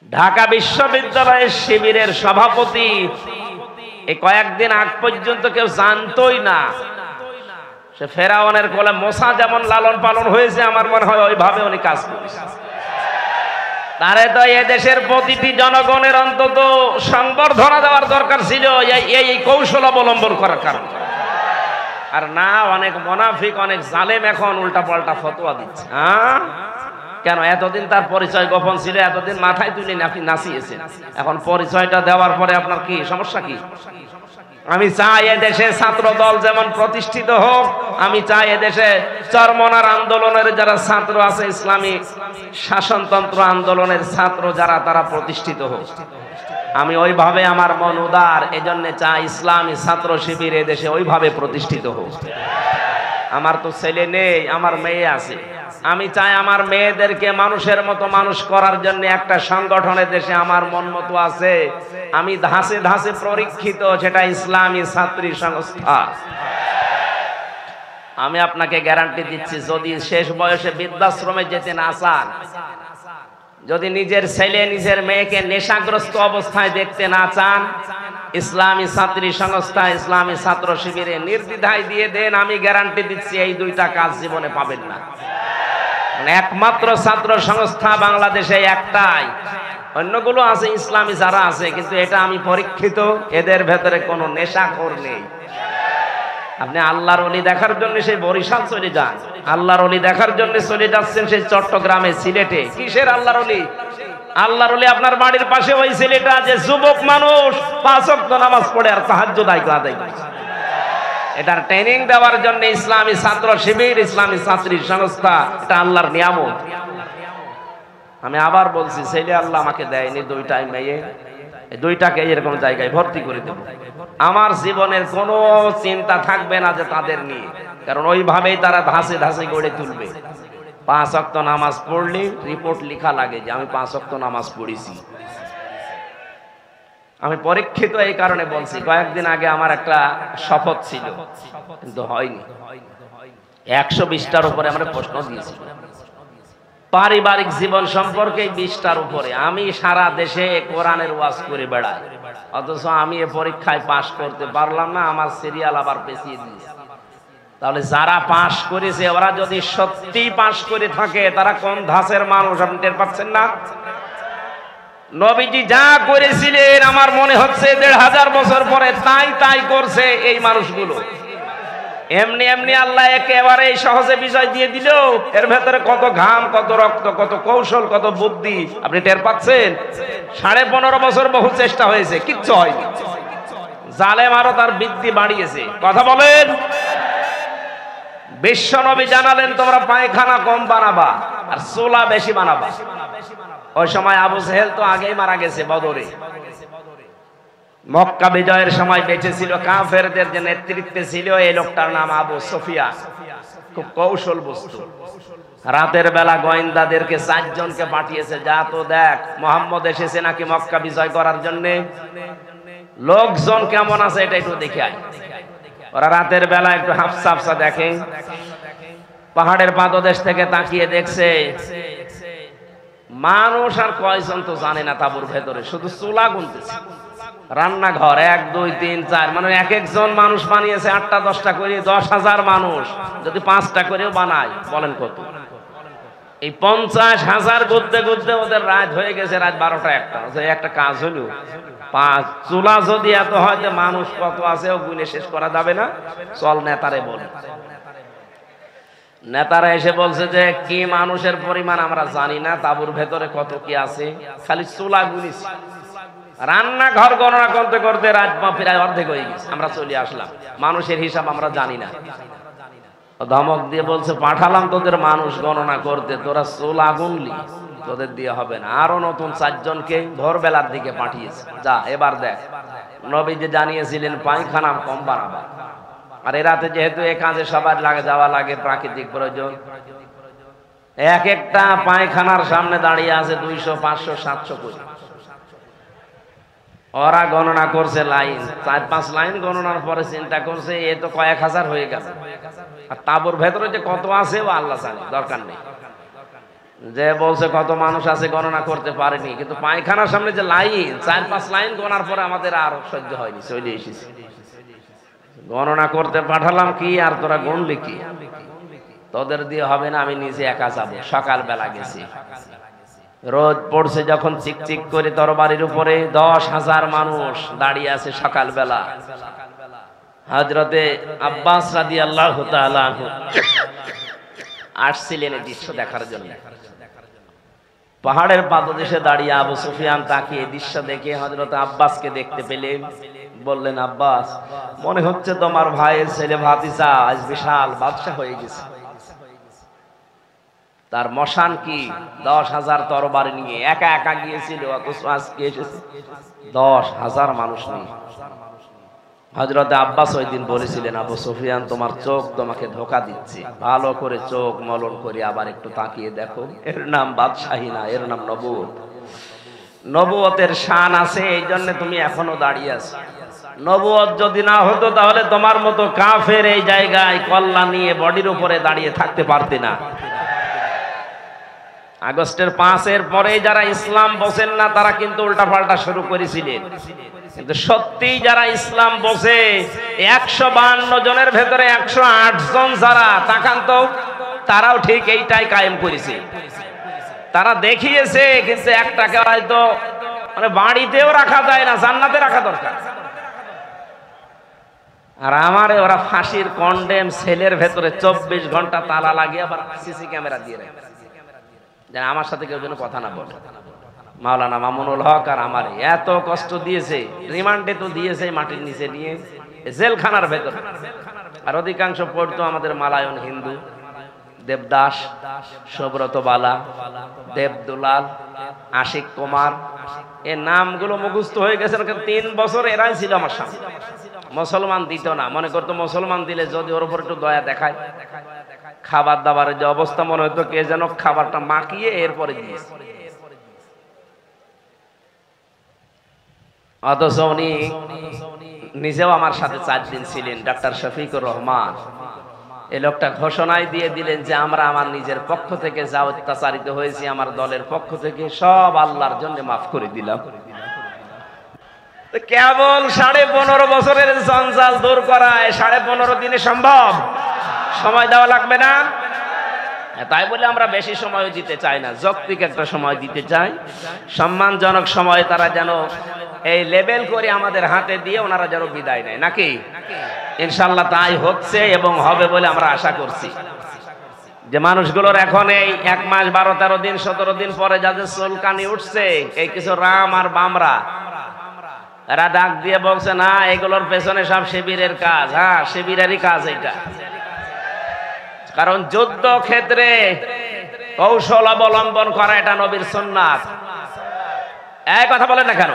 ঢাকা বিশ্ববিদ্যালয়ের শিবিরের সভাপতি এই কয়েকদিন আগ পর্যন্ত কেউ জানতোই না সে ফেরাউনের কোলে মোসা যেমন লালন পালন হয়েছে, আমার মনে হয় ওইভাবে উনি কাজ করেছে। তারে তো এ দেশের প্রতিটি জনগণের অন্তত সংবর্ধনা দেওয়ার দরকার ছিল এই কৌশল অবলম্বন করার কারণে। আর না, অনেক মুনাফিক, অনেক জালেম এখন উল্টা পাল্টা ফতোয়া দিচ্ছে। কেন? এতদিন তার পরিচয় গোপন ছিল, এতদিন মাথায় তুলে আপনি নাচিয়েছেন, এখন পরিচয়টা দেওয়ার পরে আপনার কি সমস্যা? কি আমি চাই এদেশে ছাত্র দল যেমন প্রতিষ্ঠিত হোক, আমি চাই এদেশে চরমনার আন্দোলনের যারা ছাত্র আছে, ইসলামী শাসনতন্ত্র আন্দোলনের ছাত্র যারা, তারা প্রতিষ্ঠিত হোক। আমি ওইভাবে, আমার মন উদার, এজন্য চাই ইসলামী ছাত্র শিবির এদেশে ওইভাবে প্রতিষ্ঠিত হোক। আমার তো ছেলে নেই, আমার মেয়ে আছে। আমি চাই আমার মেয়েদেরকে মানুষের মতো মানুষ করার জন্য একটা সংগঠনের দেশে আমার মন মতো আছে, আমি ধাসে ধাসে পরীক্ষিত, সেটা ইসলামী ছাত্রী সংস্থা। আমি আপনাকে গ্যারান্টি দিচ্ছি, যদি শেষ বয়সে বৃদ্ধাশ্রমে যেতে না চান, যদি নিজের ছেলে নিজের মেয়েকে নেশাগ্রস্ত অবস্থায় দেখতে না চান, ইসলামী ছাত্রী সংস্থা, ইসলামী ছাত্র শিবিরে নির্দ্বিধায় দিয়ে দেন, আমি গ্যারান্টি দিচ্ছি এই দুইটা কাজ জীবনে পাবেন না। একমাত্র ছাত্র সংস্থা বাংলাদেশে একটাই, অন্যগুলো আছে ইসলামী যারা আছে, কিন্তু এটা আমি পরীক্ষিত, এদের ভেতরে কোনো নেশাখোর নেই। আপনি আল্লাহর ওলি দেখার জন্য সেই বরিশাল চলে যান, আল্লাহর ওলি দেখার জন্য চলে যাচ্ছেন সেই চট্টগ্রামে, সিলেটে। কিসের আল্লাহর ওলি? আল্লাহর ওলি আপনার বাড়ির পাশে ওই ছেলেটা যে যুবক মানুষ 5 ওয়াক্ত নামাজ পড়ে আর তাহাজ্জুদ আদায় করে। এটার ট্রেনিং দেওয়ার জন্য ইসলামী ছাত্র শিবির, ইসলামী ছাত্রী সংস্থা, এটা আল্লাহর নিয়ামত। আমি আবার বলছি, ছেলে আল্লাহ আমাকে দেয়নি, দুইটাই মেয়ে, দুইটাকে এরকম জায়গায় ভর্তি করে দেব। আমার জীবনের কোনো চিন্তা থাকবে না যে তাদের নিয়ে, কারণ ওইভাবেই তারা ধাসে ধাসে গড়ে তুলবে। 5 ওয়াক্ত নামাজ পড়লে রিপোর্ট লেখা লাগে যে আমি 5 ওয়াক্ত নামাজ পড়েছি। আমি পরীক্ষিত এই কারণে বলছি, কয়েকদিন আগে আমার একটা শপথ ছিল, কিন্তু হয়নি। 120টার উপরে আমরা প্রশ্ন দিয়েছি, পারিবারিক জীবন সম্পর্কে 20টার উপরে। আমি সারা দেশে কোরআনের ওয়াজ করে বেড়াই, অথচ আমি এ পরীক্ষায় পাশ করতে পারলাম না, আমার সিরিয়াল আবার পেছিয়ে দিয়েছে। তাহলে যারা পাশ করেছে, ওরা যদি সত্যি পাশ করে থাকে, তারা কোন ধাঁচের মানুষ আপনি টের পাচ্ছেন না? নবীজি যা করেছিলেন, আমার মনে হচ্ছে 1500 বছর পরে তাই করছে এই মানুষগুলো। এমনি এমনি আল্লাহ একেবারে সহজে বিজয় দিয়ে দিল। এর ভেতরে কত ঘাম, কত রক্ত, কত কৌশল, কত বুদ্ধি আপনি টের পাচ্ছেন? 15.5 বছর বহু চেষ্টা হয়েছে, কিচ্ছু হয়নি। জালেম আরো তার বৃদ্ধি বাড়িয়েছে। কথা বলেন। বিশ্ব নবী জানালেন, তোমরা পায়খানা কম বানাবা আর চুলা বেশি বানাবা। ওই সময় আবু জেহেল তো আগেই মারা গেছে বদরে। মক্কা বিজয়ের সময় বেঁচে ছিল, কাফেরদের যে নেতৃত্বে ছিল এই লোকটার নাম আবু সুফিয়ান। খুব কৌশল বস্তু। রাতের বেলা গোয়েন্দাদেরকে 4 জনকে পাঠিয়েছে, যা তো দেখ মুহাম্মদ এসেছে নাকি মক্কা বিজয় করার জন্য, লোকজন কেমন আছে এটা একটু দেখে আয়। ওরা রাতের বেলা একটু হাফসা হাফসা দেখে, পাহাড়ের পাদদেশ থেকে তাকিয়ে দেখছে মানুষ আর কয়জন তো জানে না তাঁবুর ভেতরে, শুধু চুলা গুনতেছে। রান্নাঘর 1, 2, 3, 4, মানে এক একজন মানুষ বানিয়েছে 8টা 10টা করে। 10,000 মানুষ যদি 5টা করেও বানায়, বলেন কত? এই 50,000 গুনতে গুনতে ওদের রাত হয়ে গেছে, রাত 12টা 1টা। একটা কাজ হলো, 5 চুলা যদি এত হয়, মানুষ কত আছে ও গুনে শেষ করা যাবে না। চল নেতারে বলে। নেতারা এসে বলছে যে কি মানুষের পরিমাণ আমরা জানি না, তাঁবুর ভেতরে কত কি আছে, খালি চুলা গুনিছি। রান্নাঘর গণনা করতে করতে রাত প্রায় অর্ধেক হয়ে গেছে, আমরা চলে আসলাম। মানুষের হিসাব আমরা জানি না। ধমক দিয়ে বলছে, পাঠালাম তোদের মানুষ গণনা করতে, তোরা চুলা গুনলি, তোদের দিয়ে হবে না। আরো নতুন 4 জনকে ভোরবেলার দিকে পাঠিয়েছে, যা এবার দেখ। নবী যে জানিয়েছিলেন পায়খানা কম বানাবা, আর এরাতে যেহেতু এ কাজে সবার যাওয়া লাগে, প্রাকৃতিক প্রয়োজন, এক একটা পায়খানার সামনে দাঁড়িয়ে আছে 200, 500, 700 করে। ওরা গণনা করছে লাইন, 4-5 লাইন গণনার পরে চিন্তা করছে এ তো কয়েক হাজার হয়ে গেল, আর তাঁবুর ভেতরে যে কত আছে ও আল্লাহ জানে, দরকার নেই। যে বলছে কত মানুষ আছে গণনা করতে পারেনি, কিন্তু পায়খানার সামনে যে লাইন 4-5 লাইন গোনার পরে আমাদের আর সহ্য হয়নি, চলে এসেছি। গণনা করতে পাঠালাম কি আর তোরা গুনলি কি? তোদের দিয়ে হবে না, আমি নিজে একা যাব। সকালবেলা গেছি, রোদ পড়ছে যখন চিকচিক করে তরবারির উপরে 10,000 মানুষ দাঁড়িয়ে আছে সকালবেলা। হযরতে আব্বাস রাদিয়াল্লাহু তাআলা আনহু আসছিলেন এই দৃশ্য দেখার জন্য। পাহাড়ের পাদদেশে দাঁড়িয়ে আবু সুফিয়ান তাকিয়ে দৃশ্য দেখে হযরতে আব্বাসকে দেখতে পেলেন। বললেন, আব্বাস, মনে হচ্ছে তোমার ভাইয়ের ছেলে ভাতিজা আজ বিশাল বাদশা হয়ে গেছে। তার মশান কি 10,000 তরবারি নিয়ে একা একা গিয়েছিল, অথচ আজকে এসেছে 10,000 মানুষ নিয়ে। হযরতে আব্বাস ওই দিন বলেছিলেন, আবু সুফিয়ান, তোমার চোখ তোমাকে ধোঁকা দিচ্ছে, ভালো করে চোখ মলন করে আবার একটু তাকিয়ে দেখো। এর নাম বাদশাহী না, এর নাম নবুয়ত। নবুয়তের শান আছে, এই জন্য তুমি এখনো দাঁড়িয়ে আছো। নবুয়ত যদি না হতো তাহলে তোমার মতো কাফের এই জায়গায় কল্লা নিয়ে বডির উপরে দাঁড়িয়ে থাকতে পারতে না। আগস্টের 5-এর পরে যারা ইসলাম বোঝেন না তারা কিন্তু উল্টাপাল্টা শুরু করেছিলেন, কিন্তু সত্যি যারা ইসলাম বোঝে 152 জনের ভেতরে 108 জন যারা তাকান তো, তারাও ঠিক এইটাই কায়েম করেছে। তারা দেখিয়েছে, কিন্তু একটাকে হয়তো মানে বাড়িতেও রাখা যায় না, জান্নাতে রাখা দরকার। আর আমারে ওরা ফাঁসির কন্ডেম সেলের ভেতরে 24 ঘন্টা তালা লাগিয়ে আবার সিসি ক্যামেরা দিয়ে রাখে, যেন আমার সাথে কেউ যেন কথা না বলে। মাওলানা মামুনুল হক আর আমার এত কষ্ট দিয়েছে, রিমান্ডে তো দিয়েছে মাটির নিচে নিয়ে, জেলখানার ভেতর। আর অধিকাংশ পড়তো আমাদের মালায়ন হিন্দু, দেবদাস, সুব্রত বালা, দেবদুলাল, আশিক কুমার, এর নামগুলো মুখস্থ হয়ে গেছে। 3 বছর এরাই ছিল আমার সামনে। মুসলমান দিত না, মনে করতো মুসলমান দিলে যদি ওর উপর একটু দয়া দেখায়, খাবার দাবারের যে অবস্থা মনে হতো কে যেন খাবারটা মাখিয়ে এরপরে দিয়েছে। অথচ উনি নিজেও আমার সাথে 4 দিন ছিলেন, ডাক্তার শফিকুর রহমান। এই লোকটা ঘোষণায় দিয়ে দিলেন যে আমরা আমার নিজের পক্ষ থেকে যা অত্যাচারিত হয়েছি, আমার দলের পক্ষ থেকে সব আল্লাহর জন্য মাফ করে দিলাম। কেবল 15.5 বছরের জঞ্জাল দূর করায় 15.5 দিনে সম্ভব? সময় দেওয়া লাগবে না? তাই বলে আমরা বেশি সময় দিতে চাই না, যৌক্তিক একটা সময় দিতে চাই, সম্মানজনক সময়। তারা যেন এই লেবেল করে আমাদের হাতে দিয়ে ওনারা যেন বিদায় নেয়, নাকি? ইনশাআল্লাহ তাই হচ্ছে এবং হবে বলে আমরা আশা করছি। যে মানুষগুলোর এখন এই 1 মাস 12-13 দিন 17 দিন পরে যাদের চুলকানি উঠছে, এই কিছু রাম আর বামরা, এরা ডাক দিয়ে বলছে, না এগুলোর পেছনে সব শিবিরের কাজ। হ্যাঁ, শিবিরেরই কাজ এটা। কারণ যুদ্ধ ক্ষেত্রে কৌশল অবলম্বন করা এটা নবীর সুন্নাত। এই কথা বলেন না কেন?